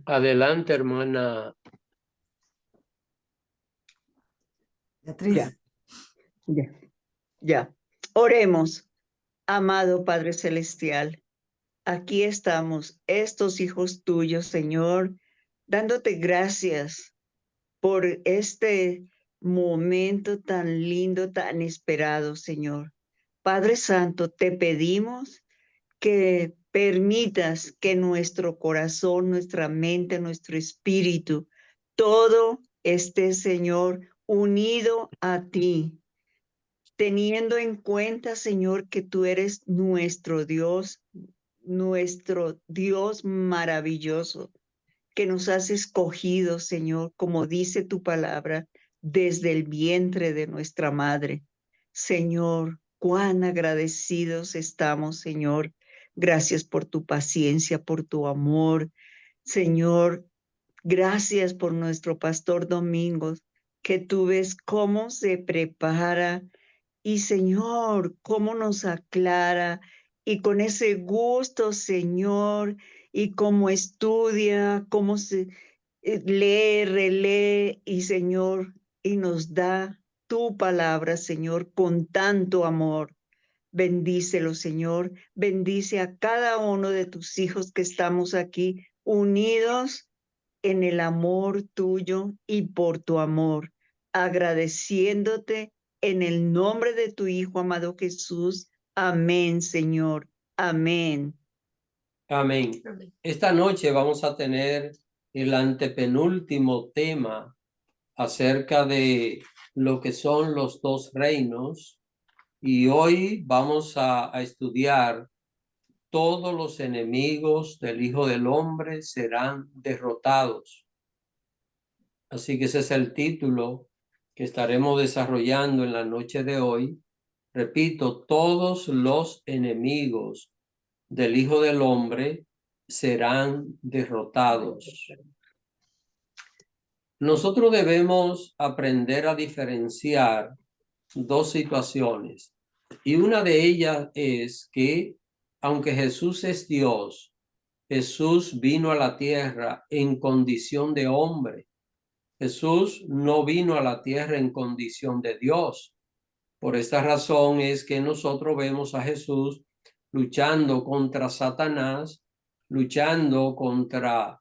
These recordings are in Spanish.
Adelante, hermana. Beatriz. Ya. Oremos, amado Padre Celestial. Aquí estamos, estos hijos tuyos, Señor, dándote gracias por este momento tan lindo, tan esperado, Señor. Padre Santo, te pedimos que permitas que nuestro corazón, nuestra mente, nuestro espíritu, todo esté, Señor, unido a ti, teniendo en cuenta, Señor, que tú eres nuestro Dios maravilloso, que nos has escogido, Señor, como dice tu palabra, desde el vientre de nuestra madre. Señor, cuán agradecidos estamos, Señor. Gracias por tu paciencia, por tu amor. Señor, gracias por nuestro pastor Domingos, que tú ves cómo se prepara y Señor, cómo nos aclara y con ese gusto, Señor, y cómo estudia, cómo se lee, relee y Señor, y nos da tu palabra, Señor, con tanto amor. Bendícelo, Señor. Bendice a cada uno de tus hijos que estamos aquí unidos en el amor tuyo y por tu amor, agradeciéndote en el nombre de tu Hijo amado Jesús. Amén, Señor. Amén. Amén. Esta noche vamos a tener el antepenúltimo tema acerca de lo que son los dos reinos y hoy vamos a estudiar todos los enemigos del Hijo del Hombre serán derrotados. Así que ese es el título que estaremos desarrollando en la noche de hoy. Repito, todos los enemigos del Hijo del Hombre serán derrotados. Nosotros debemos aprender a diferenciar dos situaciones. Y una de ellas es que, aunque Jesús es Dios, Jesús vino a la tierra en condición de hombre. Jesús no vino a la tierra en condición de Dios. Por esta razón es que nosotros vemos a Jesús luchando contra Satanás, luchando contra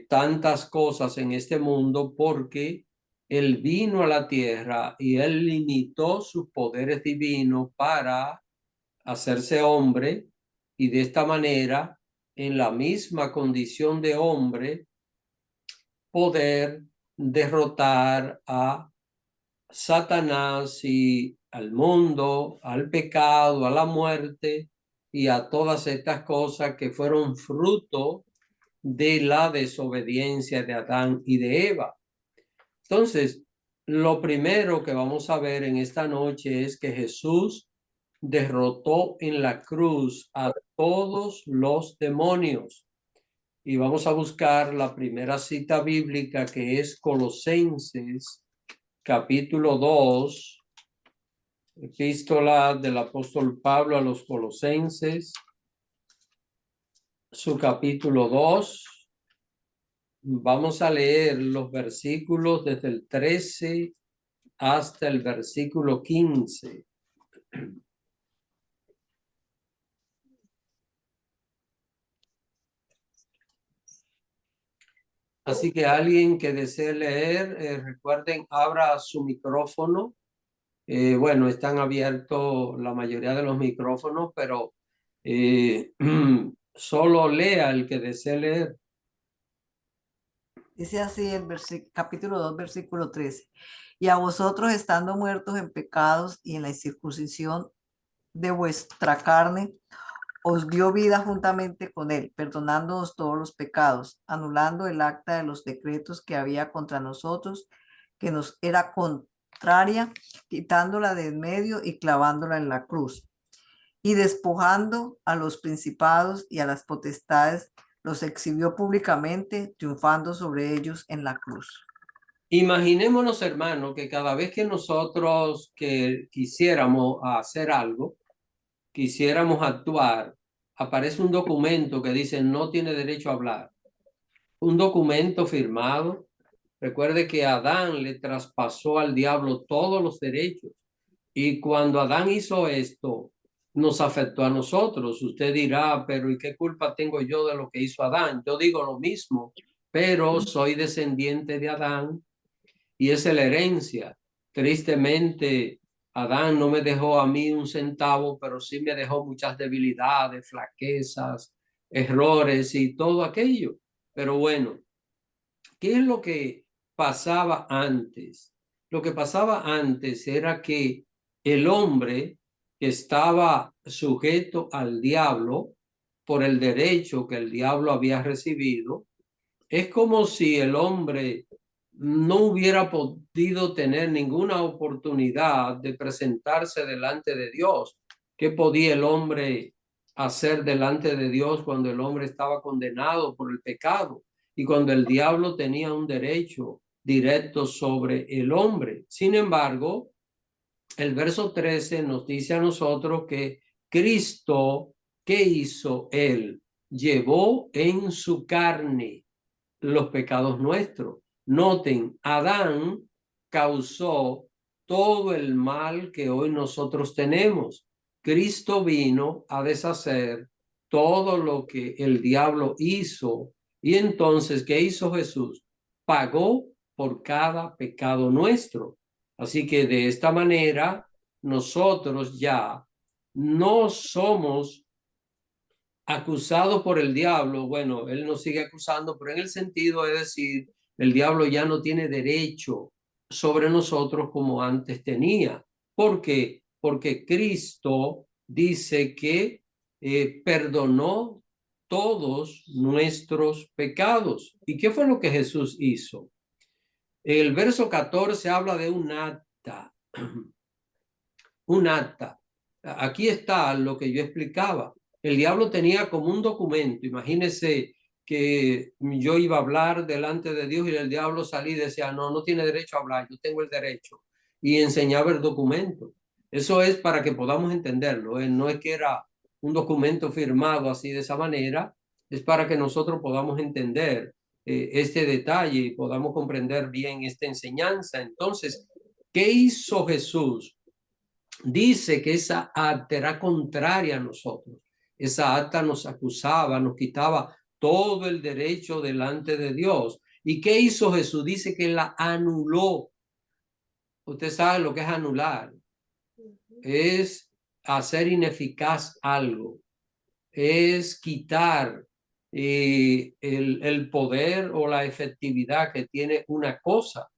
tantas cosas en este mundo, porque él vino a la tierra y él limitó sus poderes divinos para hacerse hombre y de esta manera, en la misma condición de hombre, poder derrotar a Satanás y al mundo, al pecado, a la muerte y a todas estas cosas que fueron fruto de la desobediencia de Adán y de Eva. Entonces, lo primero que vamos a ver en esta noche es que Jesús derrotó en la cruz a todos los demonios. Y vamos a buscar la primera cita bíblica, que es Colosenses capítulo 2, epístola del apóstol Pablo a los Colosenses, su capítulo 2. Vamos a leer los versículos desde el 13 hasta el versículo 15. Así que alguien que desee leer, recuerden, abra su micrófono. Bueno, están abiertos la mayoría de los micrófonos, pero solo lea el que desee leer. Dice así el capítulo 2, versículo 13. Y a vosotros, estando muertos en pecados y en la incircuncisión de vuestra carne, os dio vida juntamente con él, perdonándonos todos los pecados, anulando el acta de los decretos que había contra nosotros, que nos era contraria, quitándola de en medio y clavándola en la cruz. Y despojando a los principados y a las potestades, los exhibió públicamente, triunfando sobre ellos en la cruz. Imaginémonos, hermano, que cada vez que nosotros quisiéramos hacer algo, quisiéramos actuar, aparece un documento que dice no tiene derecho a hablar. un documento firmado. Recuerde que Adán le traspasó al diablo todos los derechos. Y cuando Adán hizo esto, nos afectó a nosotros. Usted dirá, pero ¿y qué culpa tengo yo de lo que hizo Adán? Yo digo lo mismo, pero soy descendiente de Adán y esa es la herencia. Tristemente, Adán no me dejó a mí un centavo, pero sí me dejó muchas debilidades, flaquezas, errores y todo aquello. Pero bueno, ¿qué es lo que pasaba antes? Lo que pasaba antes era que el hombre que estaba sujeto al diablo por el derecho que el diablo había recibido, es como si el hombre no hubiera podido tener ninguna oportunidad de presentarse delante de Dios. ¿Qué podía el hombre hacer delante de Dios cuando el hombre estaba condenado por el pecado y cuando el diablo tenía un derecho directo sobre el hombre? Sin embargo, el verso 13 nos dice a nosotros que Cristo, ¿qué hizo él? Llevó en su carne los pecados nuestros. Noten, Adán causó todo el mal que hoy nosotros tenemos. Cristo vino a deshacer todo lo que el diablo hizo. Y entonces, ¿qué hizo Jesús? Pagó por cada pecado nuestro. Así que de esta manera, nosotros ya no somos acusado por el diablo. Bueno, él nos sigue acusando, pero en el sentido de decir, el diablo ya no tiene derecho sobre nosotros como antes tenía. ¿Por qué? Porque Cristo dice que perdonó todos nuestros pecados. ¿Y qué fue lo que Jesús hizo? El verso 14 habla de un acta. Un acta. Aquí está lo que yo explicaba. El diablo tenía como un documento. Imagínese que yo iba a hablar delante de Dios y el diablo salía y decía, no, no tiene derecho a hablar, yo tengo el derecho. Y enseñaba el documento. Eso es para que podamos entenderlo. No es que era un documento firmado así de esa manera, es para que nosotros podamos entender este detalle y podamos comprender bien esta enseñanza. Entonces, ¿qué hizo Jesús? Dice que esa acta era contraria a nosotros. Esa acta nos acusaba, nos quitaba todo el derecho delante de Dios. ¿Y qué hizo Jesús? Dice que la anuló. Usted sabe lo que es anular. Es hacer ineficaz algo. Es quitar el poder o la efectividad que tiene una cosa.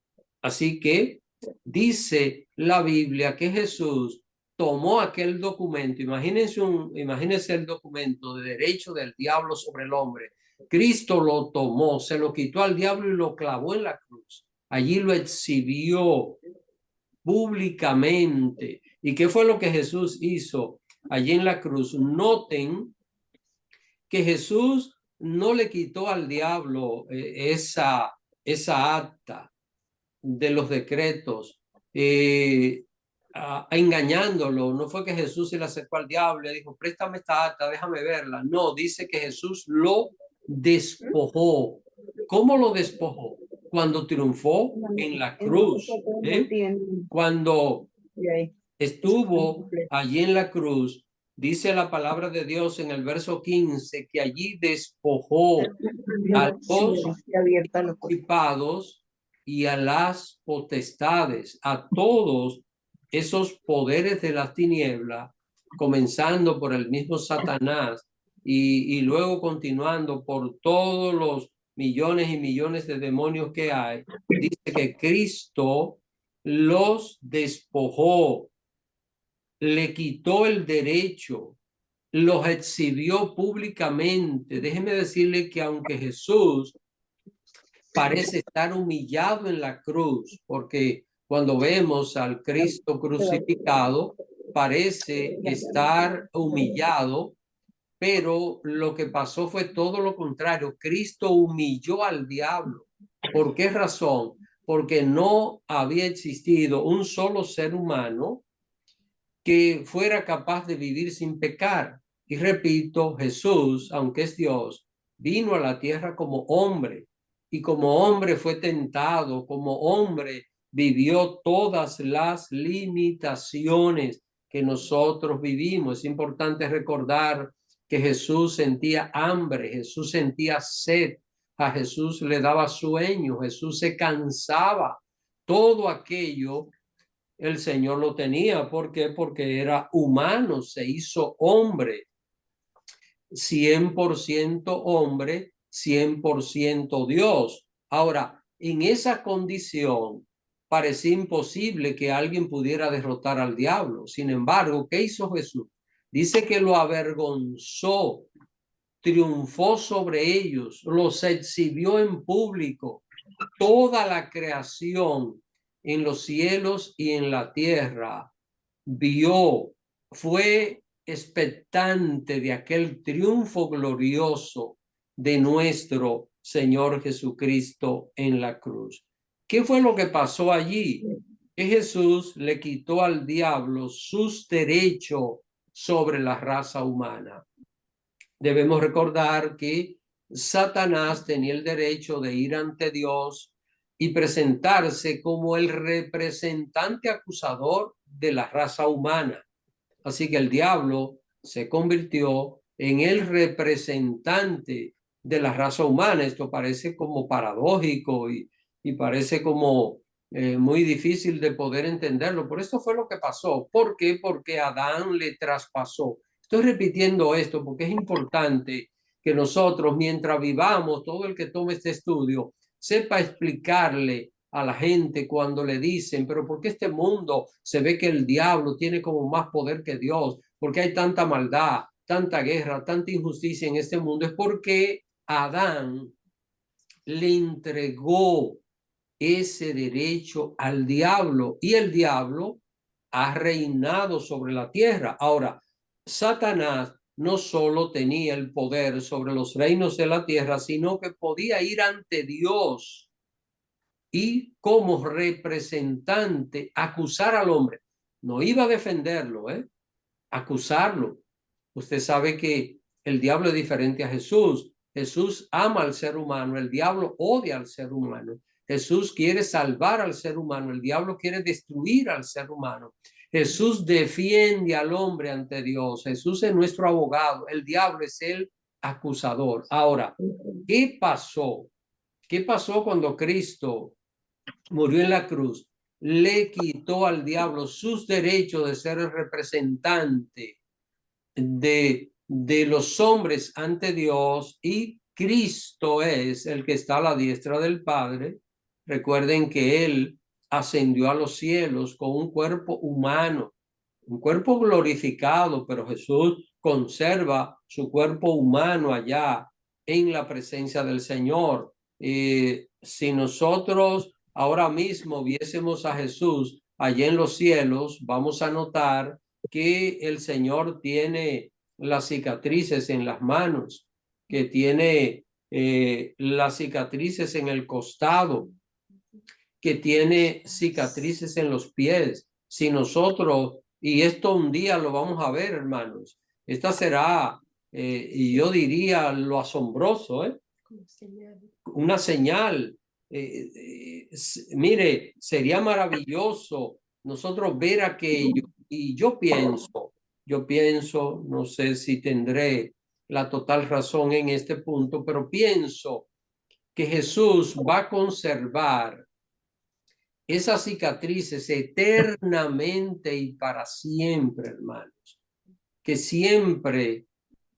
Así que dice la Biblia que Jesús tomó aquel documento. Imagínense el documento de derecho del diablo sobre el hombre. Cristo lo tomó, se lo quitó al diablo y lo clavó en la cruz. Allí lo exhibió públicamente. ¿Y qué fue lo que Jesús hizo allí en la cruz? Noten que Jesús no le quitó al diablo esa acta de los decretos, engañándolo. No fue que Jesús se le acercó al diablo y le dijo, préstame esta acta, déjame verla. No, dice que Jesús lo despojó. ¿Cómo lo despojó? Cuando triunfó en la cruz. Cuando estuvo allí en la cruz, dice la palabra de Dios en el verso 15 que allí despojó a los principados y a las potestades, a todos esos poderes de las tinieblas, comenzando por el mismo Satanás y luego continuando por todos los millones y millones de demonios que hay. Dice que Cristo los despojó, le quitó el derecho, los exhibió públicamente. Déjeme decirle que aunque Jesús parece estar humillado en la cruz, porque cuando vemos al Cristo crucificado, parece estar humillado, pero lo que pasó fue todo lo contrario. Cristo humilló al diablo. ¿Por qué razón? Porque no había existido un solo ser humano que fuera capaz de vivir sin pecar. Y repito, Jesús, aunque es Dios, vino a la tierra como hombre y como hombre fue tentado, como hombre vivió todas las limitaciones que nosotros vivimos. Es importante recordar que Jesús sentía hambre, Jesús sentía sed, a Jesús le daba sueño, Jesús se cansaba. Todo aquello el Señor lo tenía. ¿Por qué? Porque era humano, se hizo hombre, 100% hombre, 100% Dios. Ahora, en esa condición, parecía imposible que alguien pudiera derrotar al diablo. Sin embargo, ¿qué hizo Jesús? Dice que lo avergonzó, triunfó sobre ellos, los exhibió en público. Toda la creación en los cielos y en la tierra vio, fue expectante de aquel triunfo glorioso de nuestro Señor Jesucristo en la cruz. ¿Qué fue lo que pasó allí? Que Jesús le quitó al diablo sus derechos sobre la raza humana. Debemos recordar que Satanás tenía el derecho de ir ante Dios y presentarse como el representante acusador de la raza humana. Así que el diablo se convirtió en el representante de la raza humana. Esto parece como paradójico y parece como muy difícil de poder entenderlo. Por esto fue lo que pasó. ¿Por qué? Porque Adán le traspasó. Estoy repitiendo esto porque es importante que nosotros, mientras vivamos, todo el que tome este estudio, sepa explicarle a la gente cuando le dicen, pero ¿por qué este mundo se ve que el diablo tiene como más poder que Dios? ¿Por qué hay tanta maldad, tanta guerra, tanta injusticia en este mundo? Es porque Adán le entregó ese derecho al diablo y el diablo ha reinado sobre la tierra. Ahora, Satanás no solo tenía el poder sobre los reinos de la tierra, sino que podía ir ante Dios y como representante acusar al hombre. No iba a defenderlo, acusarlo. Usted sabe que el diablo es diferente a Jesús. Jesús ama al ser humano, el diablo odia al ser humano. Jesús quiere salvar al ser humano, el diablo quiere destruir al ser humano. Jesús defiende al hombre ante Dios. Jesús es nuestro abogado, el diablo es el acusador. Ahora, ¿qué pasó? ¿Qué pasó cuando Cristo murió en la cruz? Le quitó al diablo sus derechos de ser el representante de los hombres ante Dios y Cristo es el que está a la diestra del Padre. Recuerden que Él ascendió a los cielos con un cuerpo humano, un cuerpo glorificado, pero Jesús conserva su cuerpo humano allá en la presencia del Señor. Si nosotros ahora mismo viésemos a Jesús allá en los cielos, vamos a notar que el Señor tiene las cicatrices en las manos, que tiene las cicatrices en el costado, que tiene cicatrices en los pies. Si nosotros, y esto un día lo vamos a ver, hermanos, esta será, y yo diría lo asombroso, una señal. Mire, sería maravilloso nosotros ver aquello. Y yo pienso, no sé si tendré la total razón en este punto, pero pienso que Jesús va a conservar esas cicatrices eternamente y para siempre, hermanos. Que siempre,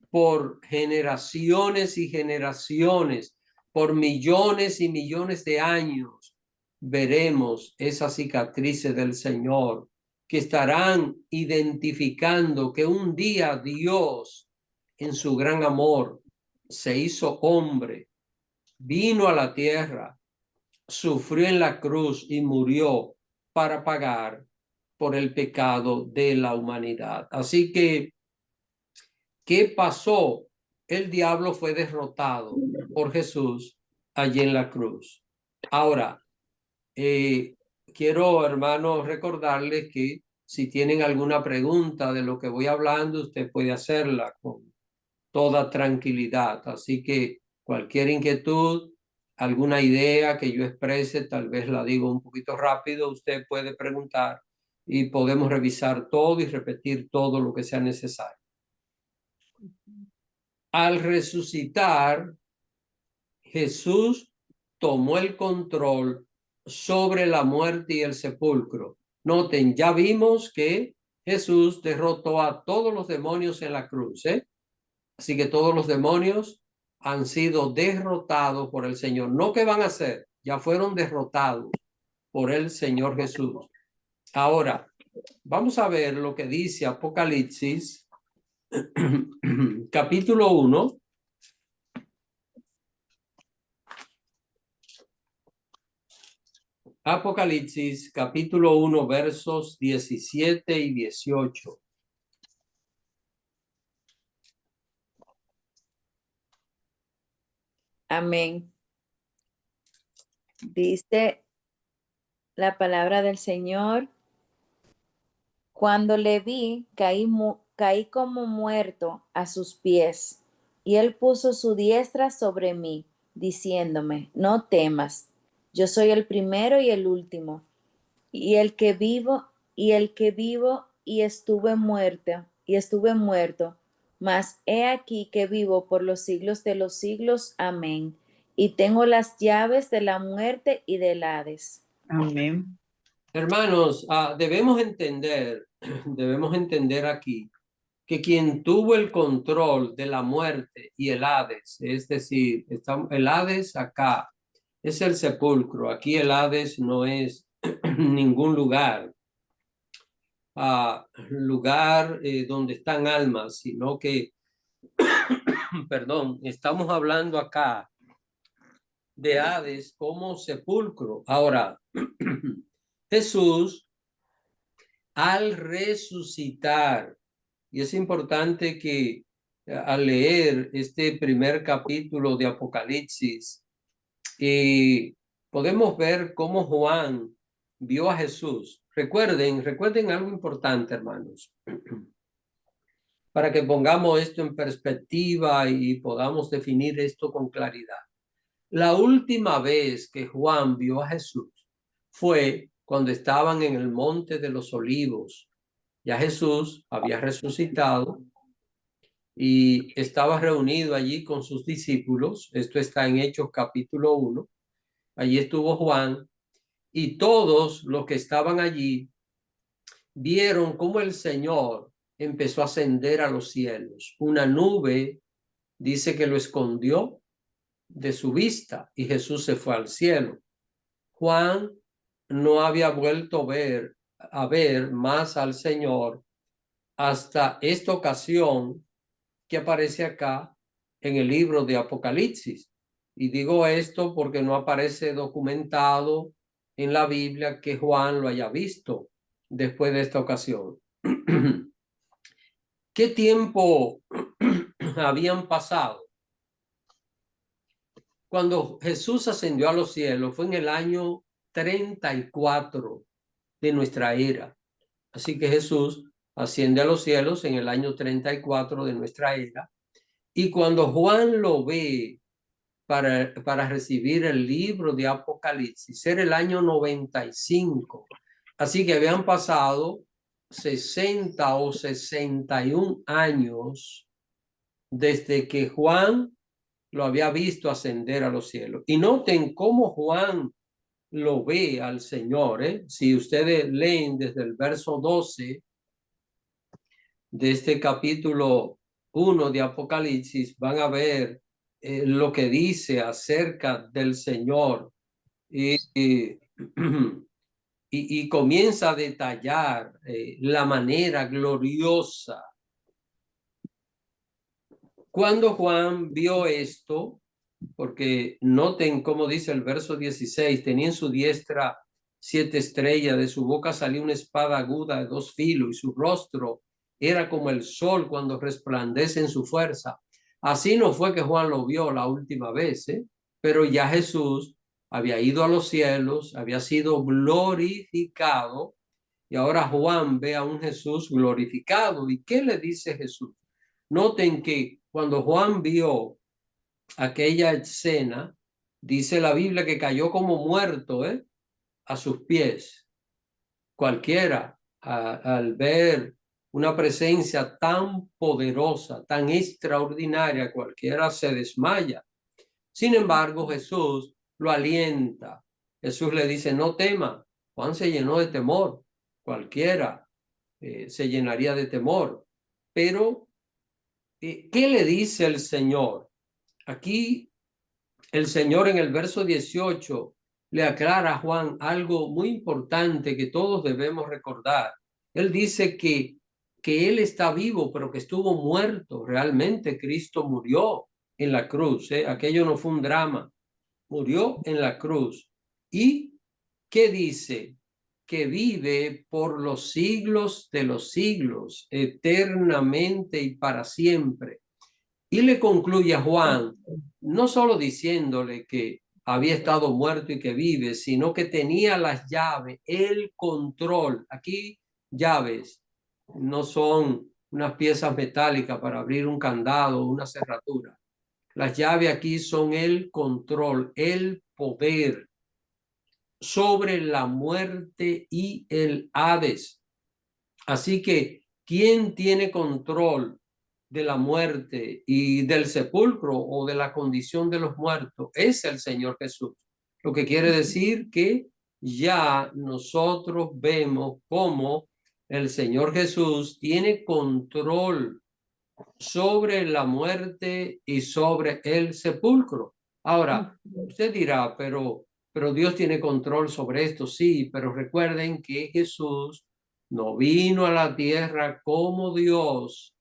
por generaciones y generaciones, por millones y millones de años, veremos esas cicatrices del Señor que estarán identificando que un día Dios, en su gran amor, se hizo hombre, vino a la tierra, sufrió en la cruz y murió para pagar por el pecado de la humanidad. Así que, ¿qué pasó? El diablo fue derrotado por Jesús allí en la cruz. Ahora, quiero, hermanos, recordarles que si tienen alguna pregunta de lo que voy hablando, usted puede hacerla con toda tranquilidad. Así que Cualquier inquietud, alguna idea que yo exprese, tal vez la digo un poquito rápido, usted puede preguntar y podemos revisar todo y repetir todo lo que sea necesario. Al resucitar, Jesús tomó el control sobre la muerte y el sepulcro. Noten, ya vimos que Jesús derrotó a todos los demonios en la cruz, ¿eh? Así que todos los demonios han sido derrotados por el Señor. No que van a ser, ya fueron derrotados por el Señor Jesús. Ahora, vamos a ver lo que dice Apocalipsis, capítulo 1. Apocalipsis, capítulo 1, versos 17 y 18. Amén. Dice la palabra del Señor. Cuando le vi, caí como muerto a sus pies, y él puso su diestra sobre mí, diciéndome, no temas, yo soy el primero y el último, y el que vivo, y estuve muerto, mas he aquí que vivo por los siglos de los siglos. Amén. Y tengo las llaves de la muerte y del Hades. Amén. Hermanos, debemos entender aquí que quien tuvo el control de la muerte y el Hades, es decir, el Hades acá es el sepulcro, aquí el Hades no es ningún lugar, donde están almas, sino que, perdón, estamos hablando acá de Hades como sepulcro. Ahora, Jesús, al resucitar, y es importante que al leer este primer capítulo de Apocalipsis, podemos ver cómo Juan vio a Jesús. Recuerden algo importante, hermanos, para que pongamos esto en perspectiva y podamos definir esto con claridad. La última vez que Juan vio a Jesús fue cuando estaban en el Monte de los Olivos. Ya Jesús había resucitado y estaba reunido allí con sus discípulos. Esto está en Hechos capítulo 1. Allí estuvo Juan y todos los que estaban allí vieron cómo el Señor empezó a ascender a los cielos. Una nube dice que lo escondió de su vista y Jesús se fue al cielo. Juan no había vuelto a ver más al Señor hasta esta ocasión que aparece acá en el libro de Apocalipsis. Y digo esto porque no aparece documentado en la Biblia que Juan lo haya visto después de esta ocasión. ¿Qué tiempo habían pasado? Cuando Jesús ascendió a los cielos fue en el año 34 de nuestra era. Así que Jesús asciende a los cielos en el año 34 de nuestra era. Y cuando Juan lo ve para recibir el libro de Apocalipsis, era el año 95. Así que habían pasado 60 o 61 años desde que Juan lo había visto ascender a los cielos. Y noten cómo Juan lo ve al Señor, ¿eh? Si ustedes leen desde el verso 12 de este capítulo 1 de Apocalipsis, van a ver lo que dice acerca del Señor y comienza a detallar la manera gloriosa. Cuando Juan vio esto, porque noten cómo dice el verso 16, tenía en su diestra 7 estrellas, de su boca salió una espada aguda de 2 filos y su rostro era como el sol cuando resplandece en su fuerza. Así no fue que Juan lo vio la última vez, pero ya Jesús había ido a los cielos, había sido glorificado y ahora Juan ve a un Jesús glorificado. ¿Y qué le dice Jesús? Noten que cuando Juan vio aquella escena, dice la Biblia que cayó como muerto, a sus pies. Cualquiera, al ver una presencia tan poderosa, tan extraordinaria, cualquiera se desmaya. Sin embargo, Jesús lo alienta. Jesús le dice, no tema. Juan se llenó de temor. Cualquiera se llenaría de temor. Pero, ¿qué le dice el Señor? Aquí el Señor en el verso 18 le aclara a Juan algo muy importante que todos debemos recordar. Él dice que Él está vivo, pero que estuvo muerto. Realmente Cristo murió en la cruz. Aquello no fue un drama. Murió en la cruz. ¿Y qué dice? Que vive por los siglos de los siglos, eternamente y para siempre. Y le concluye a Juan, no solo diciéndole que había estado muerto y que vive, sino que tenía las llaves, el control. Aquí llaves no son unas piezas metálicas para abrir un candado o una cerradura. Las llaves aquí son el control, el poder sobre la muerte y el Hades. Así que, ¿quién tiene control de la muerte y del sepulcro o de la condición de los muertos? Es el Señor Jesús. Lo que quiere decir que ya nosotros vemos cómo el Señor Jesús tiene control sobre la muerte y sobre el sepulcro. Ahora, usted dirá, pero Dios tiene control sobre esto. Sí, pero recuerden que Jesús no vino a la tierra como Dios,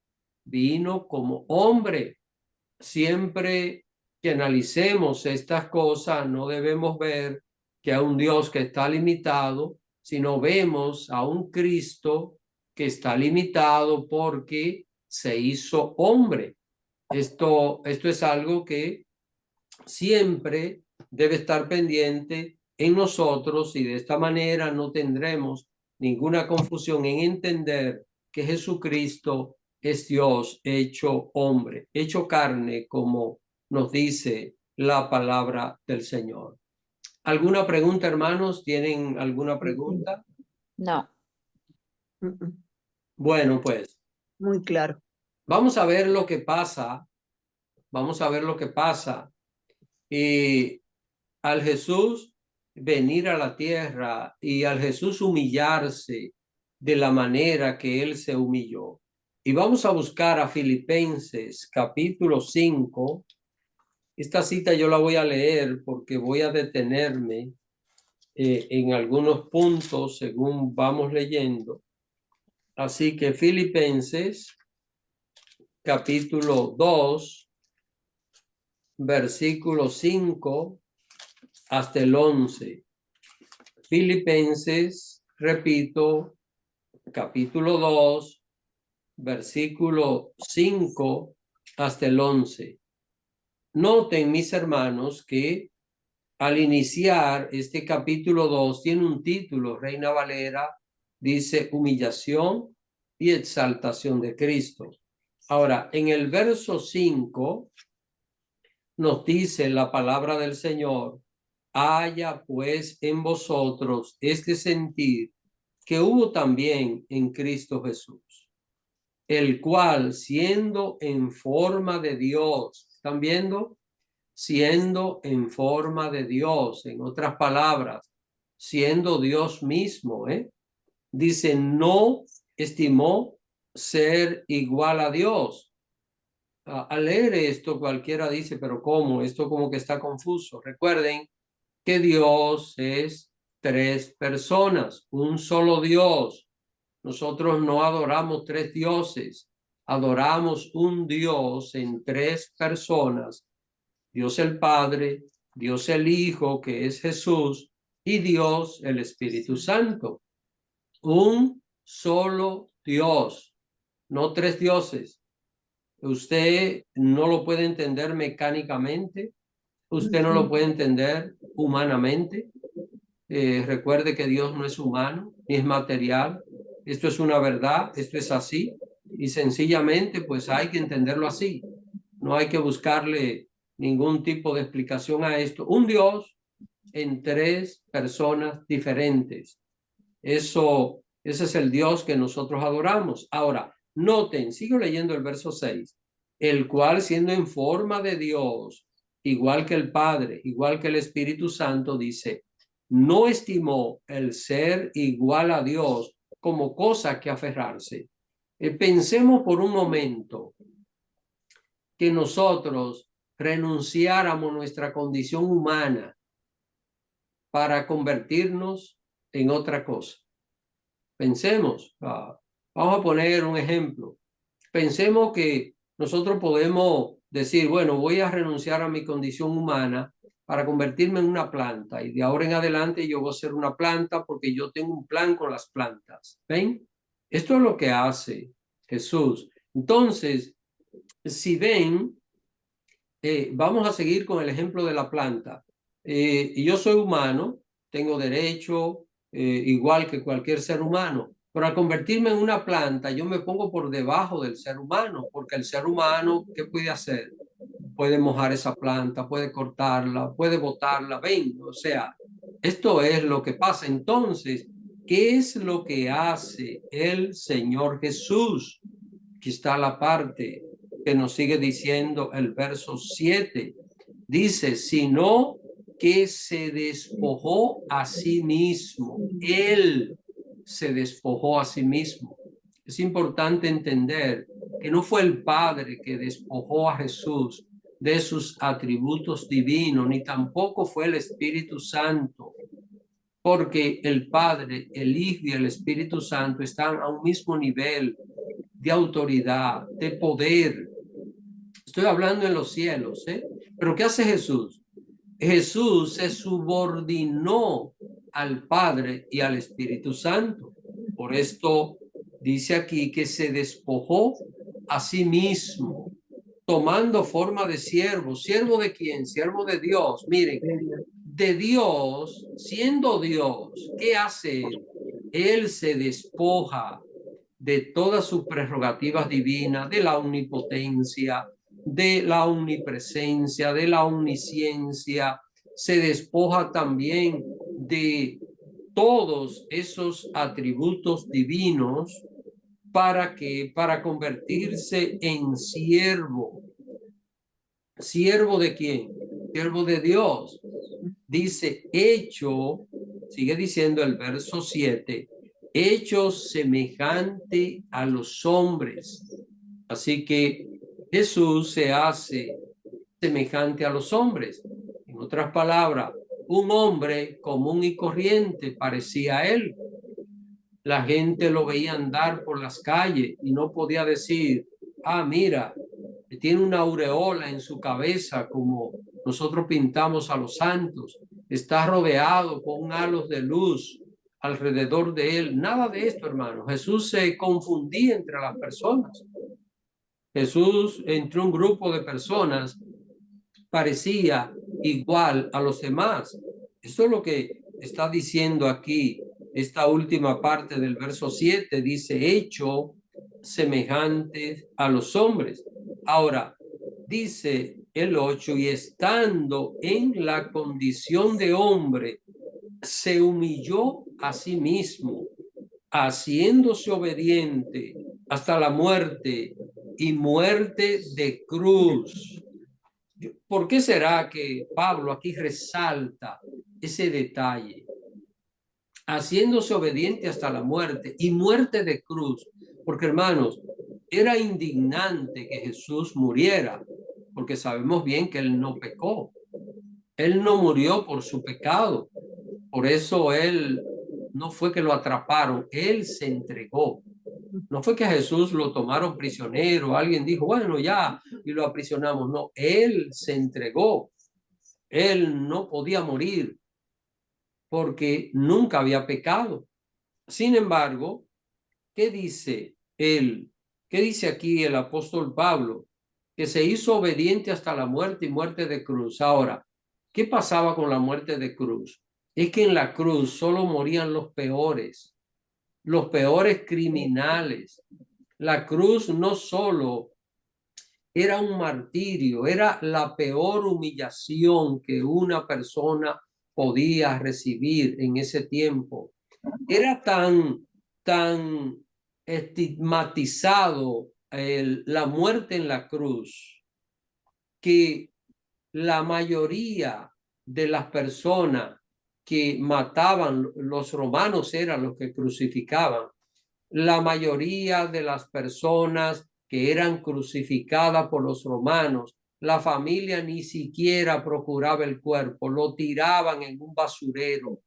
vino como hombre. Siempre que analicemos estas cosas, no debemos ver que a un Dios que está limitado, sino vemos a un Cristo que está limitado porque se hizo hombre. Esto es algo que siempre debe estar pendiente en nosotros, y de esta manera no tendremos ninguna confusión en entender que Jesucristo es Dios hecho hombre, hecho carne, como nos dice la palabra del Señor. ¿Alguna pregunta, hermanos? ¿Tienen alguna pregunta? No. Bueno, pues Muy claro. vamos a ver lo que pasa. Vamos a ver lo que pasa. Y al Jesús venir a la tierra y al Jesús humillarse de la manera que él se humilló. Y vamos a buscar a Filipenses capítulo 5. Esta cita yo la voy a leer porque voy a detenerme en algunos puntos según vamos leyendo. Así que Filipenses capítulo 2, versículo 5 hasta el 11. Filipenses, repito, capítulo 2, versículo 5 hasta el 11. Noten, mis hermanos, que al iniciar este capítulo 2 tiene un título, Reina Valera, dice humillación y exaltación de Cristo. Ahora, en el verso 5 nos dice la palabra del Señor: haya pues en vosotros este sentir que hubo también en Cristo Jesús, el cual, siendo en forma de Dios, ¿están viendo? Siendo en forma de Dios, en otras palabras, siendo Dios mismo, dice, no estimó ser igual a Dios. Al leer esto, cualquiera dice, pero ¿cómo? Esto como que está confuso. Recuerden que Dios es tres personas, un solo Dios. Nosotros no adoramos tres dioses, adoramos un Dios en tres personas: Dios el Padre, Dios el Hijo, que es Jesús, y Dios el Espíritu Santo. Un solo Dios, no tres dioses. Usted no lo puede entender mecánicamente, usted no lo puede entender humanamente. Recuerde que Dios no es humano, ni es material. Esto es una verdad, esto es así, y sencillamente pues hay que entenderlo así. No hay que buscarle ningún tipo de explicación a esto. Un Dios en tres personas diferentes. Ese es el Dios que nosotros adoramos. Ahora, noten, sigo leyendo el verso 6, el cual siendo en forma de Dios, igual que el Padre, igual que el Espíritu Santo, dice, no estimó el ser igual a Dios como cosa que aferrarse. Pensemos por un momento que nosotros renunciáramos a nuestra condición humana para convertirnos en otra cosa. Pensemos, vamos a poner un ejemplo. Pensemos que nosotros podemos decir, bueno, voy a renunciar a mi condición humana para convertirme en una planta y de ahora en adelante yo voy a ser una planta porque yo tengo un plan con las plantas. ¿Ven? Esto es lo que hace Jesús. Entonces, si ven, vamos a seguir con el ejemplo de la planta. Yo soy humano, tengo derecho, igual que cualquier ser humano, pero al convertirme en una planta, yo me pongo por debajo del ser humano, porque el ser humano, ¿qué puede hacer? Puede mojar esa planta, puede cortarla, puede botarla, ven, o sea, esto es lo que pasa. Entonces, ¿qué es lo que hace el Señor Jesús? Aquí está la parte que nos sigue diciendo el verso 7. Dice, sino que se despojó a sí mismo. Él se despojó a sí mismo. Es importante entender que no fue el Padre que despojó a Jesús de sus atributos divinos, ni tampoco fue el Espíritu Santo, porque el Padre, el Hijo y el Espíritu Santo están a un mismo nivel de autoridad, de poder. Estoy hablando en los cielos, ¿eh? Pero ¿qué hace Jesús? Jesús se subordinó al Padre y al Espíritu Santo. Por esto dice aquí que se despojó a sí mismo, tomando forma de siervo. ¿Siervo de quién? Siervo de Dios. Miren, de Dios, siendo Dios, ¿qué hace él? Él se despoja de todas sus prerrogativas divinas, de la omnipotencia, de la omnipresencia, de la omnisciencia, se despoja también de todos esos atributos divinos para convertirse en siervo. ¿Siervo de quién? Siervo de Dios. Dice, hecho, sigue diciendo el verso 7, hecho semejante a los hombres. Así que Jesús se hace semejante a los hombres. En otras palabras, un hombre común y corriente parecía a él. La gente lo veía andar por las calles y no podía decir, ah, mira, tiene una aureola en su cabeza como nosotros pintamos a los santos, está rodeado con halos de luz alrededor de él. Nada de esto, hermano. Jesús se confundía entre las personas. Jesús, entre un grupo de personas, parecía igual a los demás. Eso es lo que está diciendo aquí esta última parte del verso 7. Dice, hecho semejantes a los hombres. Ahora, dice el 8, y estando en la condición de hombre, se humilló a sí mismo, haciéndose obediente hasta la muerte y muerte de cruz. ¿Por qué será que Pablo aquí resalta ese detalle? Haciéndose obediente hasta la muerte y muerte de cruz. Porque, hermanos, era indignante que Jesús muriera, porque sabemos bien que él no pecó. Él no murió por su pecado. Por eso él no fue que lo atraparon, él se entregó. No fue que a Jesús lo tomaron prisionero, alguien dijo, bueno, ya, y lo aprisionamos. No, él se entregó. Él no podía morir porque nunca había pecado. Sin embargo, ¿qué dice él? ¿Qué dice aquí el apóstol Pablo? Que se hizo obediente hasta la muerte y muerte de cruz. Ahora, ¿qué pasaba con la muerte de cruz? Es que en la cruz solo morían los peores criminales. La cruz no solo era un martirio, era la peor humillación que una persona podía recibir en ese tiempo. Era tan estigmatizado la muerte en la cruz que la mayoría de las personas que mataban, los romanos eran los que crucificaban, la mayoría de las personas que eran crucificadas por los romanos, la familia ni siquiera procuraba el cuerpo, lo tiraban en un basurero.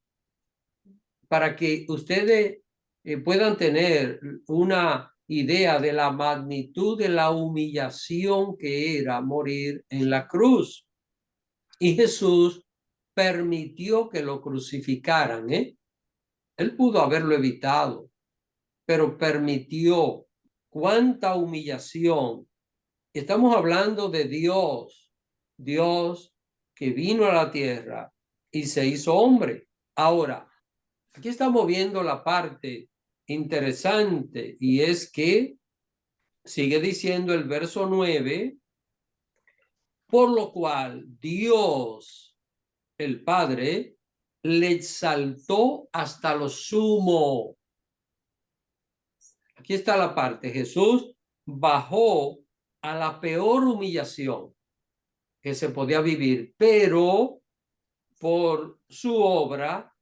Para que ustedes puedan tener una idea de la magnitud de la humillación que era morir en la cruz. Y Jesús permitió que lo crucificaran, ¿eh? Él pudo haberlo evitado, pero permitió. Cuánta humillación. Estamos hablando de Dios, Dios que vino a la tierra y se hizo hombre. Ahora, aquí estamos viendo la parte interesante y es que sigue diciendo el verso 9, por lo cual Dios, el Padre, le exaltó hasta lo sumo. Aquí está la parte. Jesús bajó a la peor humillación que se podía vivir, pero por su obra,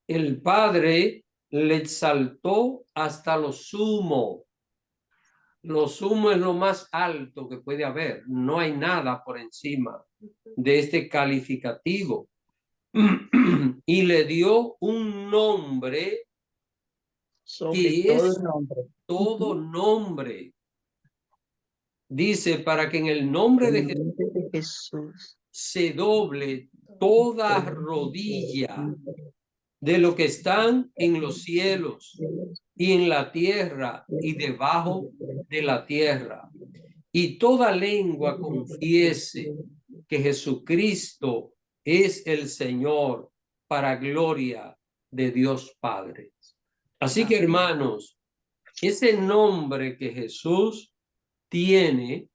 el Padre le exaltó hasta lo sumo. Lo sumo es lo más alto que puede haber. No hay nada por encima de este calificativo. Y le dio un nombre Sobre que todo es nombre. todo nombre. Dice, para que en el nombre de Jesús se doble toda rodilla de lo que están en los cielos y en la tierra y debajo de la tierra. Y toda lengua confiese que Jesucristo es el Señor para gloria de Dios Padre. Así que, hermanos, ese nombre que Jesús tiene,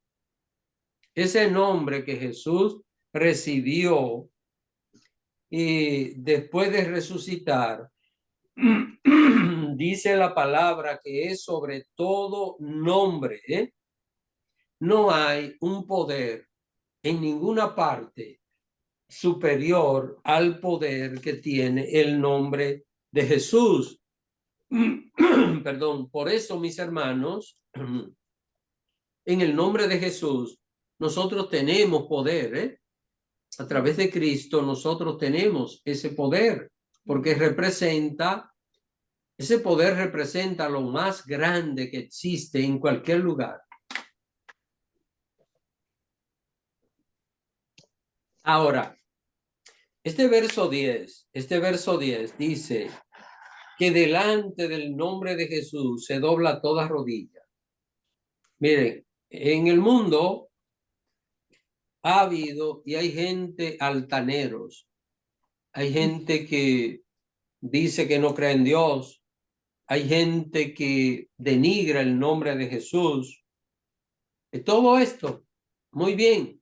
ese nombre que Jesús recibió y después de resucitar, dice la palabra que es sobre todo nombre, ¿eh? No hay un poder en ninguna parte superior al poder que tiene el nombre de Jesús. Perdón, por eso, mis hermanos, en el nombre de Jesús, nosotros tenemos poder, ¿eh? A través de Cristo, nosotros tenemos ese poder, porque ese poder representa lo más grande que existe en cualquier lugar. Ahora, este verso 10 dice que delante del nombre de Jesús se dobla toda rodilla. Miren, en el mundo ha habido y hay gente altaneros, hay gente que dice que no cree en Dios, hay gente que denigra el nombre de Jesús. Todo esto, muy bien,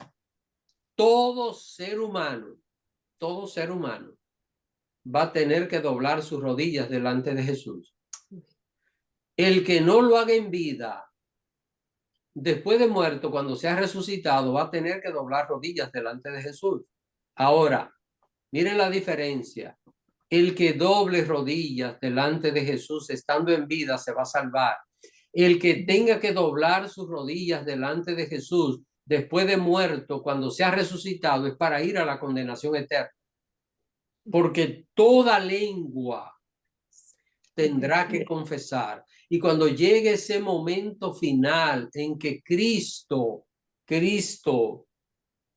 todo ser humano va a tener que doblar sus rodillas delante de Jesús. El que no lo haga en vida, después de muerto, cuando sea resucitado, va a tener que doblar rodillas delante de Jesús. Ahora, miren la diferencia. El que doble rodillas delante de Jesús estando en vida se va a salvar. El que tenga que doblar sus rodillas delante de Jesús después de muerto, cuando sea resucitado, es para ir a la condenación eterna. Porque toda lengua tendrá que confesar. Y cuando llegue ese momento final en que Cristo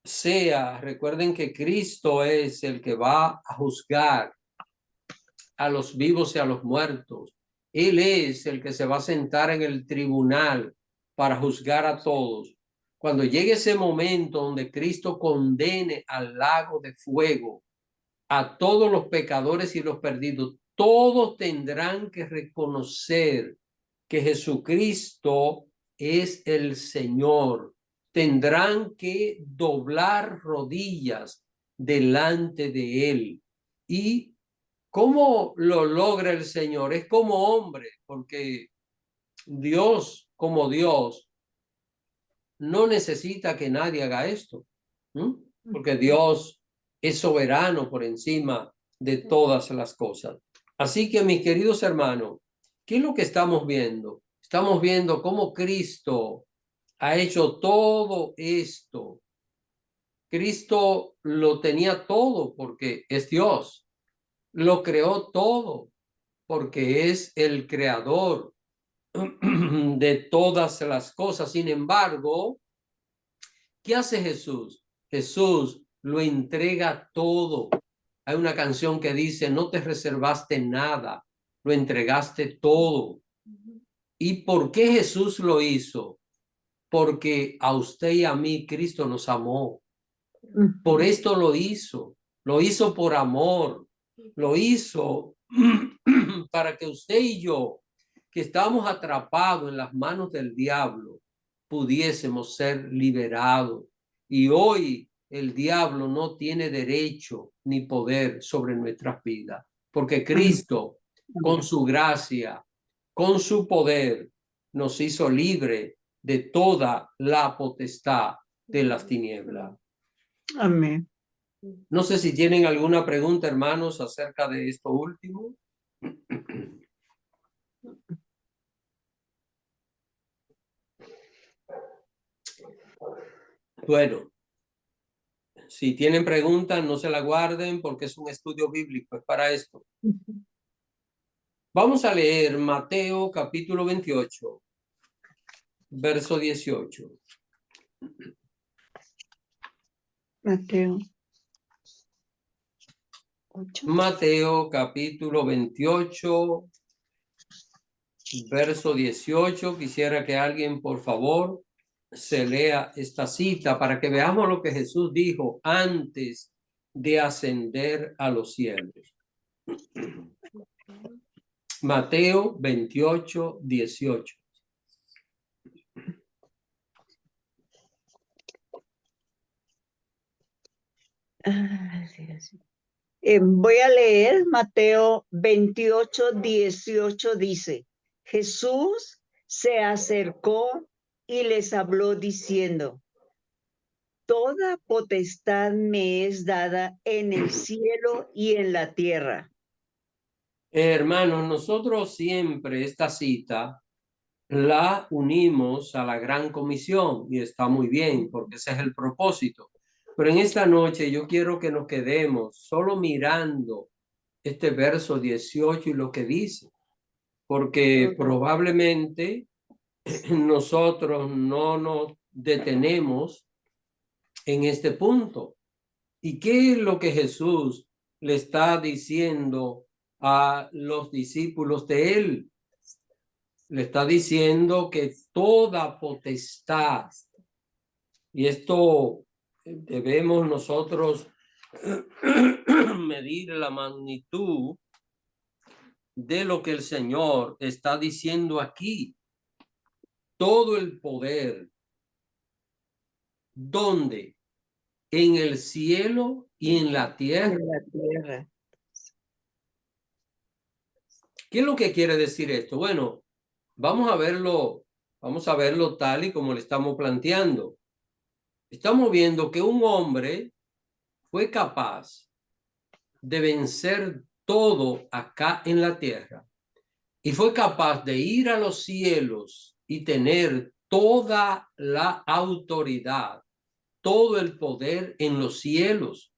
sea, recuerden que Cristo es el que va a juzgar a los vivos y a los muertos. Él es el que se va a sentar en el tribunal para juzgar a todos. Cuando llegue ese momento donde Cristo condene al lago de fuego a todos los pecadores y los perdidos, todos tendrán que reconocer que Jesucristo es el Señor. Tendrán que doblar rodillas delante de Él. ¿Y cómo lo logra el Señor? Es como hombre, porque Dios, como Dios, no necesita que nadie haga esto, porque Dios es soberano por encima de todas las cosas. Así que, mis queridos hermanos, ¿qué es lo que estamos viendo? Estamos viendo cómo Cristo ha hecho todo esto. Cristo lo tenía todo porque es Dios. Lo creó todo porque es el creador de todas las cosas. Sin embargo, ¿qué hace Jesús? Jesús lo entrega todo. Hay una canción que dice, no te reservaste nada, lo entregaste todo. ¿Y por qué Jesús lo hizo? Porque a usted y a mí Cristo nos amó. Por esto lo hizo por amor, lo hizo para que usted y yo, que estamos atrapados en las manos del diablo, pudiésemos ser liberados. Y hoy el diablo no tiene derecho ni poder sobre nuestras vidas, porque Cristo, con su gracia, con su poder, nos hizo libre de toda la potestad de las tinieblas. Amén. No sé si tienen alguna pregunta, hermanos, acerca de esto último. Bueno, si tienen preguntas, no se la guarden porque es un estudio bíblico, es para esto. Vamos a leer Mateo capítulo 28, verso 18. Mateo 8. Mateo capítulo 28, verso 18. Quisiera que alguien, por favor, se lea esta cita para que veamos lo que Jesús dijo antes de ascender a los cielos. Mateo 28, 18. Voy a leer Mateo 28, 18, dice, Jesús se acercó y les habló diciendo, toda potestad me es dada en el cielo y en la tierra. Hermanos, nosotros siempre esta cita la unimos a la Gran Comisión y está muy bien porque ese es el propósito. Pero en esta noche yo quiero que nos quedemos solo mirando este verso 18 y lo que dice, porque probablemente nosotros no nos detenemos en este punto. ¿Y qué es lo que Jesús le está diciendo a los discípulos de él? Le está diciendo que toda potestad, y esto debemos nosotros medir la magnitud de lo que el Señor está diciendo aquí. Todo el poder, ¿dónde? En el cielo y en la tierra. En la tierra. ¿Qué es lo que quiere decir esto? Bueno, vamos a verlo tal y como le estamos planteando. Estamos viendo que un hombre fue capaz de vencer todo acá en la tierra y fue capaz de ir a los cielos y tener toda la autoridad, todo el poder en los cielos.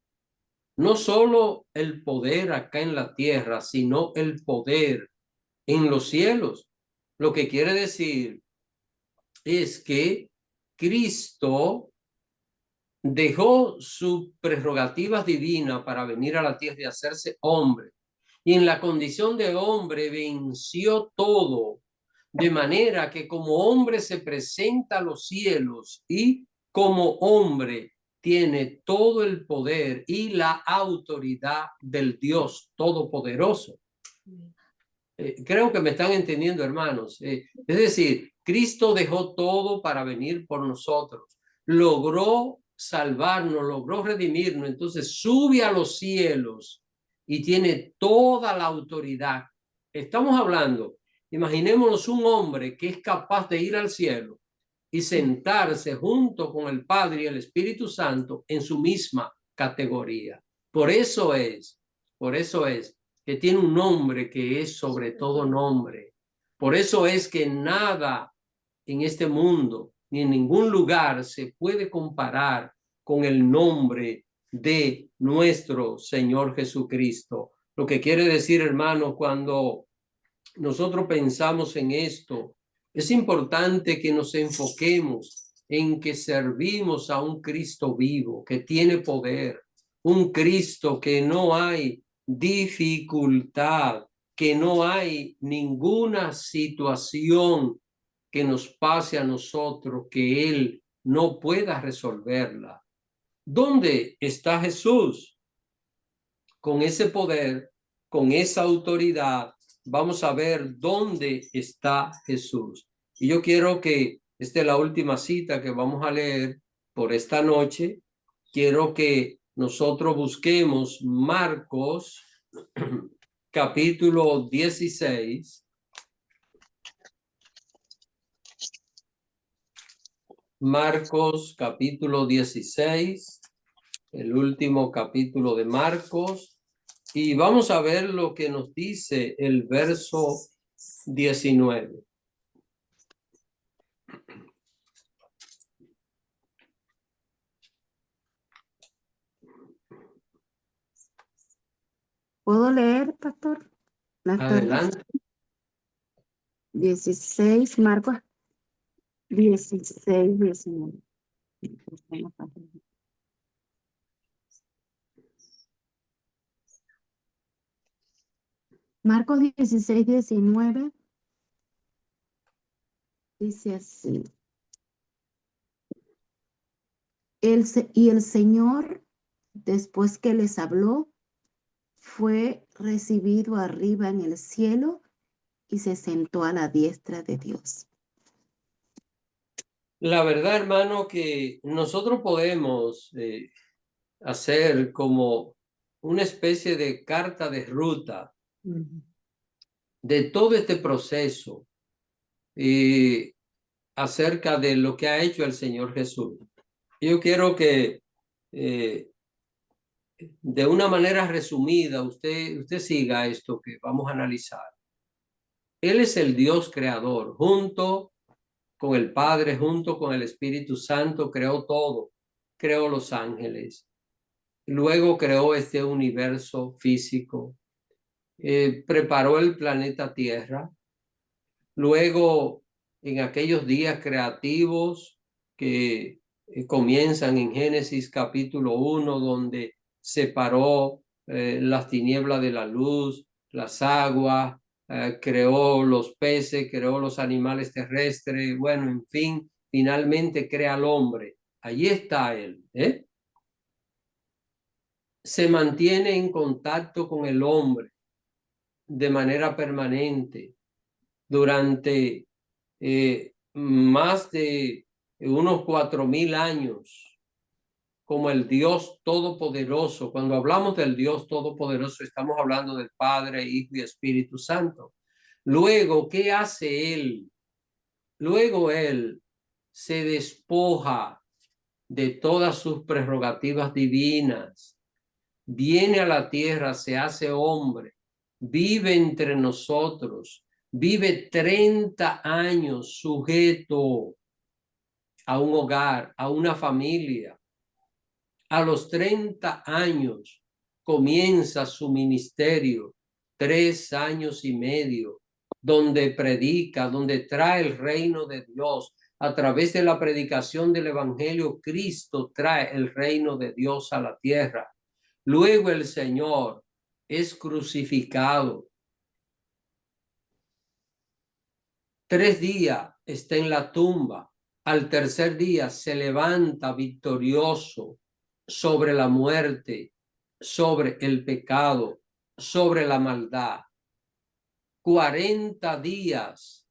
No solo el poder acá en la tierra, sino el poder en los cielos. Lo que quiere decir es que Cristo dejó sus prerrogativas divinas para venir a la tierra y hacerse hombre. Y en la condición de hombre venció todo, de manera que como hombre se presenta a los cielos y como hombre tiene todo el poder y la autoridad del Dios Todopoderoso. Creo que me están entendiendo, hermanos. Es decir, Cristo dejó todo para venir por nosotros. Logró salvarnos, logró redimirnos. Entonces sube a los cielos y tiene toda la autoridad. Estamos hablando, imaginémonos un hombre que es capaz de ir al cielo y sentarse junto con el Padre y el Espíritu Santo en su misma categoría. Por eso es que tiene un nombre que es sobre todo nombre. Por eso es que nada en este mundo ni en ningún lugar se puede comparar con el nombre de nuestro Señor Jesucristo. Lo que quiere decir, hermano, cuando nosotros pensamos en esto, es importante que nos enfoquemos en que servimos a un Cristo vivo, que tiene poder, un Cristo que no hay dificultad, que no hay ninguna situación que nos pase a nosotros que Él no pueda resolverla. ¿Dónde está Jesús? Con ese poder, con esa autoridad, vamos a ver dónde está Jesús. Y yo quiero que esta es la última cita que vamos a leer por esta noche. Quiero que nosotros busquemos Marcos capítulo 16. Marcos capítulo 16, el último capítulo de Marcos, y vamos a ver lo que nos dice el verso 19. ¿Puedo leer, pastor? Adelante. 16, Marcos 16, 19. Marcos 16, 19 dice así. Y el Señor, después que les habló, fue recibido arriba en el cielo y se sentó a la diestra de Dios. La verdad, hermano, que nosotros podemos hacer como una especie de carta de ruta de todo este proceso acerca de lo que ha hecho el Señor Jesús. Yo quiero que de una manera resumida usted siga esto que vamos a analizar. Él es el Dios creador, junto con el Padre, junto con el Espíritu Santo, creó todo, creó los ángeles, luego creó este universo físico, preparó el planeta Tierra, luego en aquellos días creativos que comienzan en Génesis capítulo 1, donde separó las tinieblas de la luz, las aguas, creó los peces, creó los animales terrestres, bueno, en fin, finalmente crea al hombre. Allí está él, Se mantiene en contacto con el hombre de manera permanente durante más de unos 4000 años como el Dios Todopoderoso. Cuando hablamos del Dios Todopoderoso, estamos hablando del Padre, Hijo y Espíritu Santo. Luego, ¿qué hace Él? Luego Él se despoja de todas sus prerrogativas divinas, viene a la tierra, se hace hombre, vive entre nosotros, vive 30 años sujeto a un hogar, a una familia. A los 30 años comienza su ministerio, 3 años y medio, donde predica, donde trae el reino de Dios. A través de la predicación del Evangelio, Cristo trae el reino de Dios a la tierra. Luego el Señor es crucificado. 3 días está en la tumba. Al tercer día se levanta victorioso sobre la muerte, sobre el pecado, sobre la maldad. 40 días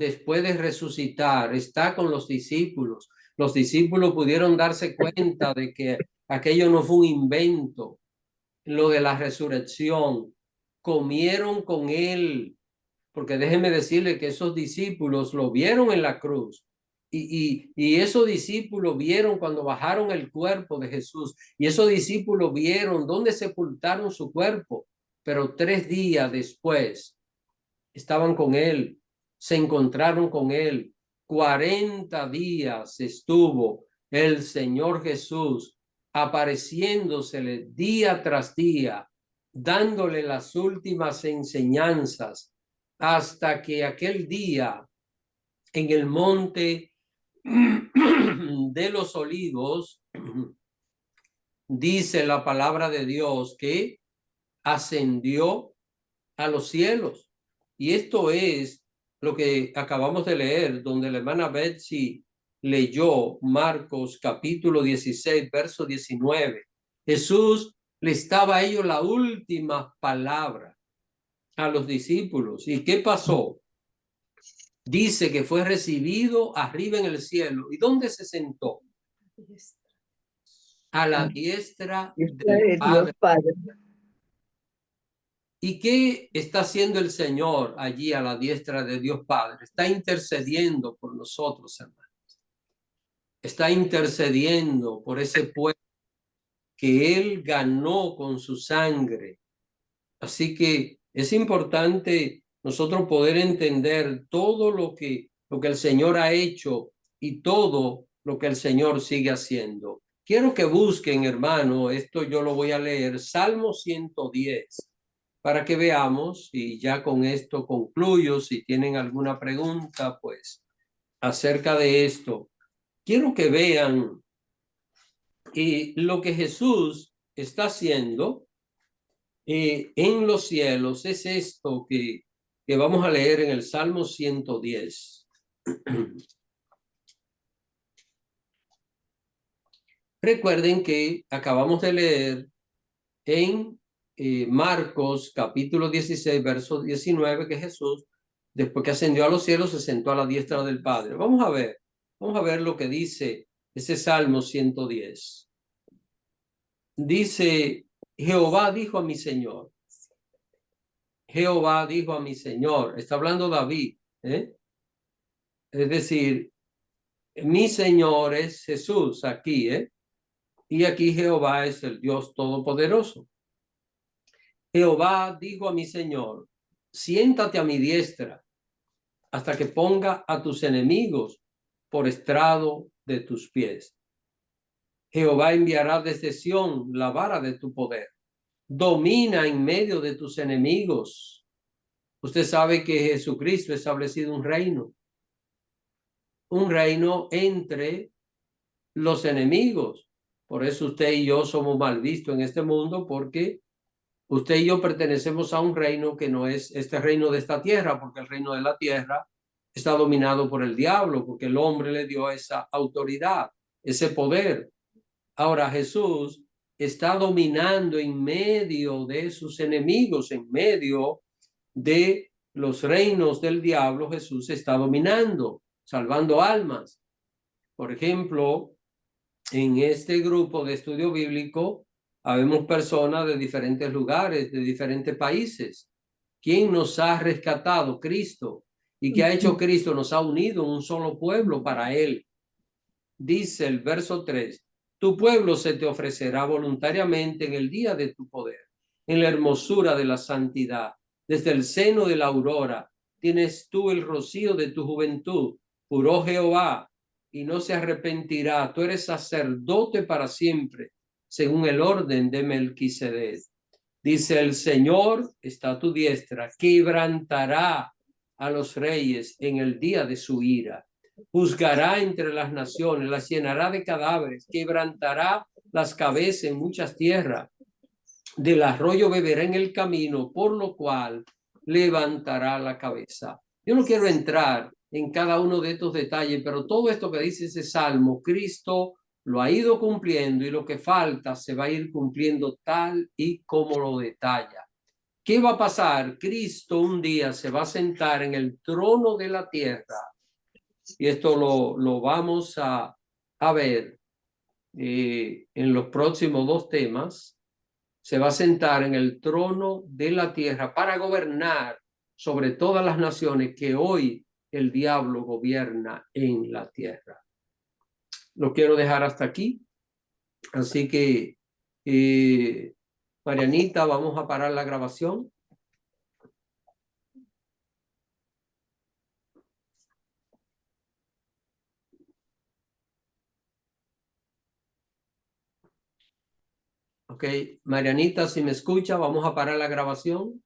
después de resucitar, está con los discípulos. Los discípulos pudieron darse cuenta de que aquello no fue un invento, lo de la resurrección. Comieron con él, porque déjenme decirle que esos discípulos lo vieron en la cruz. Y esos discípulos vieron cuando bajaron el cuerpo de Jesús. Y esos discípulos vieron dónde sepultaron su cuerpo. Pero 3 días después estaban con él, se encontraron con él. 40 días estuvo el Señor Jesús apareciéndosele día tras día, dándole las últimas enseñanzas, hasta que aquel día en el monte de los olivos, dice la palabra de Dios que ascendió a los cielos. Y esto es lo que acabamos de leer, donde la hermana Betsy leyó Marcos capítulo 16, verso 19. Jesús le estaba a ellos la última palabra a los discípulos. ¿Y qué pasó? Dice que fue recibido arriba en el cielo. ¿Y dónde se sentó? A la diestra del Padre. ¿Y qué está haciendo el Señor allí a la diestra de Dios Padre? Está intercediendo por nosotros, hermanos. Está intercediendo por ese pueblo que Él ganó con su sangre. Así que es importante nosotros poder entender todo lo que el Señor ha hecho y todo lo que el Señor sigue haciendo. Quiero que busquen, hermano, esto yo lo voy a leer, Salmo 110. Para que veamos, y ya con esto concluyo, si tienen alguna pregunta, pues, acerca de esto. Quiero que vean lo que Jesús está haciendo en los cielos. Es esto que vamos a leer en el Salmo 110. Recuerden que acabamos de leer en Marcos capítulo 16, verso 19, que Jesús, después que ascendió a los cielos, se sentó a la diestra del Padre. Vamos a ver lo que dice ese Salmo 110. Dice, Jehová dijo a mi Señor. Jehová dijo a mi Señor. Está hablando David. Es decir, mi Señor es Jesús aquí. Y aquí Jehová es el Dios Todopoderoso. Jehová dijo a mi Señor, siéntate a mi diestra hasta que ponga a tus enemigos por estrado de tus pies. Jehová enviará desde Sión la vara de tu poder. Domina en medio de tus enemigos. Usted sabe que Jesucristo ha establecido un reino entre los enemigos. Por eso usted y yo somos mal vistos en este mundo, porque usted y yo pertenecemos a un reino que no es este reino de esta tierra, porque el reino de la tierra está dominado por el diablo, porque el hombre le dio esa autoridad, ese poder. Ahora Jesús está dominando en medio de sus enemigos, en medio de los reinos del diablo. Jesús está dominando, salvando almas. Por ejemplo, en este grupo de estudio bíblico, habemos personas de diferentes lugares, de diferentes países. ¿Quién nos ha rescatado? Cristo. ¿Y qué ha hecho Cristo? Nos ha unido en un solo pueblo para Él. Dice el verso 3, tu pueblo se te ofrecerá voluntariamente en el día de tu poder, en la hermosura de la santidad. Desde el seno de la aurora tienes tú el rocío de tu juventud. Juró Jehová y no se arrepentirá. Tú eres sacerdote para siempre, según el orden de Melquisedec. Dice el Señor está a tu diestra, quebrantará a los reyes en el día de su ira. Juzgará entre las naciones, las llenará de cadáveres, quebrantará las cabezas en muchas tierras. Del arroyo beberá en el camino, por lo cual levantará la cabeza. Yo no quiero entrar en cada uno de estos detalles, pero todo esto que dice ese salmo, Cristo lo ha ido cumpliendo y lo que falta se va a ir cumpliendo tal y como lo detalla. ¿Qué va a pasar? Cristo un día se va a sentar en el trono de la tierra. Y esto lo vamos a ver en los próximos 2 temas. Se va a sentar en el trono de la tierra para gobernar sobre todas las naciones que hoy el diablo gobierna en la tierra. Lo quiero dejar hasta aquí. Así que, Marianita, vamos a parar la grabación. Ok, Marianita, si me escucha, vamos a parar la grabación.